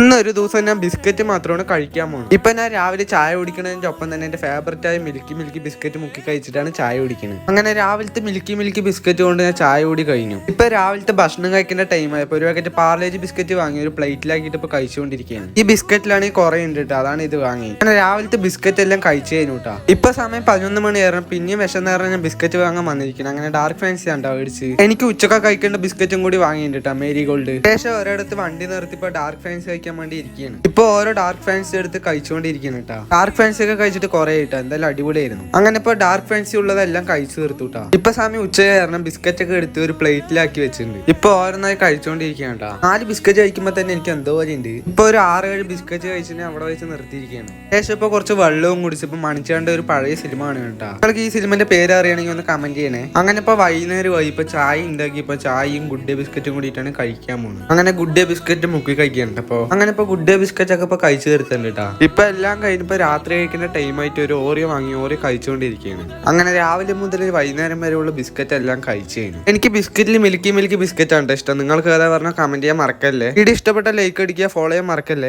ഇന്നൊരു ദിവസം ഞാൻ ബിസ്ക്കറ്റ് മാത്രമാണ് കഴിക്കാൻ പോകുന്നത്. ഇപ്പൊ ഞാൻ രാവിലെ ചായ കുടിക്കുന്നതിന്റെ ഒപ്പം തന്നെ എന്റെ ഫേവററ്റ് ആയ മിൽക്കി ബിസ്ക്കറ്റ് മുക്കി കഴിച്ചിട്ടാണ് ചായ കുടിക്കുന്നത്. അങ്ങനെ രാവിലത്തെ മിൽക്കി ബിസ്ക്കറ്റ് കൊണ്ട് ഞാൻ ചായ കൂടി കഴിഞ്ഞു. ഇപ്പൊ രാവിലത്തെ ഭക്ഷണം കഴിക്കുന്ന ടൈം ആയപ്പോ ഒരു പാക്കറ്റ് പാർലേജ് ബിസ്ക്കറ്റ് വാങ്ങി ഒരു പ്ലേറ്റിലാക്കിയിട്ട് ഇപ്പൊ കഴിച്ചുകൊണ്ടിരിക്കുകയാണ്. ഈ ബിസ്ക്കറ്റിലാണെങ്കിൽ കുറെ ഉണ്ട് കേട്ടോ, അതാണ് ഇത് വാങ്ങി. അങ്ങനെ രാവിലത്തെ ബിസ്ക്കറ്റ് എല്ലാം കഴിച്ചു കഴിഞ്ഞു കേട്ടോ. ഇപ്പൊ സമയം 11 മണി ആയിരുന്നു. പിന്നെയും വിശന്നേരം ഞാൻ ബിസ്ക്കറ്റ് വാങ്ങാൻ വന്നിരിക്കണം. അങ്ങനെ ഡാർക്ക് ഫാൻസി കണ്ടോ മേടിച്ച്. എനിക്ക് ഉച്ചക്ക കഴിക്കേണ്ട ബിസ്ക്കറ്റും കൂടി വാങ്ങിയിട്ടുണ്ട് കേട്ടോ, മേരി ഗോൾഡ്. ശേഷം ഒരിടത്ത് വണ്ടി നിർത്തി ഇപ്പൊ ഡാർക്ക് ഫാൻസി കഴിക്കാൻ വേണ്ടി ഇരിക്കുകയാണ്. ഇപ്പൊ ഓരോ ഡാർക്ക് ഫാൻസി എടുത്ത് കഴിച്ചുകൊണ്ടിരിക്കുന്നു കേട്ടോ. ഡാർക്ക് ഫാൻസി ഒക്കെ കഴിച്ചിട്ട് കുറെ കിട്ടാ, എന്തായാലും അടിപൊളിയായിരുന്നു. അങ്ങനെ ഇപ്പൊ ഡാർക്ക് ഫാൻസി ഉള്ളതെല്ലാം കഴിച്ചു തീർത്തു കേട്ടോ. ഇപ്പൊ സമയം ഉച്ചയായി കാരണം ബിസ്ക്കറ്റ് ഒക്കെ എടുത്ത് ഒരു പ്ലേറ്റിലാക്കി വെച്ചിട്ടുണ്ട്. ഇപ്പൊ ഓരോന്നായി കഴിച്ചുകൊണ്ടിരിക്കുകയാണ് കേട്ടോ. 4 ബിസ്ക്കറ്റ് കഴിക്കുമ്പോ തന്നെ എനിക്ക് എന്തോ പോലെ ഉണ്ട്. ഇപ്പൊ ഒരു 6-7 ബിസ്ക്കറ്റ് കഴിച്ചിട്ട് അവിടെ വെച്ച് നിർത്തിയിരിക്കുകയാണ്. ശേഷം ഇപ്പൊ കുറച്ച് വെള്ളവും കുടിച്ചപ്പോ മണിച്ചാണ്ട് ഒരു പഴയ സിനിമ ആണ് കേട്ടോ. നിങ്ങൾക്ക് ഈ സിനിമന്റെ പേര് അറിയണമെങ്കിൽ ഒന്ന് കമന്റ് ചെയ്യണേ. അങ്ങനെ ഇപ്പൊ വൈകുന്നേരമായി ഇപ്പൊ ചായ ഉണ്ടാക്കി ഇപ്പൊ ചായയും ഗുഡ് ഡേ ബിസ്ക്കറ്റും കൂടിയിട്ടാണ് കഴിക്കാൻ പോകുന്നത്. അങ്ങനെ ഗുഡ് ഡേ ബിസ്ക്കറ്റ് മുക്കി കഴിക്കുന്നുണ്ട്. അപ്പൊ അങ്ങനെ ഇപ്പൊ ഗുഡ് ഡേ ബിസ്ക്കറ്റ് ഒക്കെ ഇപ്പൊ കഴിച്ചു തീർത്തുണ്ട് കേട്ടോ. ഇപ്പൊ എല്ലാം കഴിഞ്ഞപ്പോ രാത്രി കഴിക്കുന്ന ടൈം ആയിട്ട് ഒരു ഓറിയോ വാങ്ങി ഓറിയോ കഴിച്ചുകൊണ്ടിരിക്കുകയാണ്. അങ്ങനെ രാവിലെ മുതൽ വൈകുന്നേരം വരെയുള്ള ബിസ്ക്കറ്റ് എല്ലാം കഴിച്ചു കഴിഞ്ഞു. എനിക്ക് ബിസ്ക്കറ്റിൽ മിൽക്കി ബിസ്ക്കറ്റ് ആണ് ഇഷ്ടം. നിങ്ങൾക്ക് ഏതാ പറഞ്ഞാൽ കമന്റ് ചെയ്യാൻ മറക്കല്ലേ. വീഡിയോ ഇഷ്ടപ്പെട്ട ലൈക്ക് അടിക്കുക, ഫോളോ ചെയ്യാൻ മറക്കല്ലേ.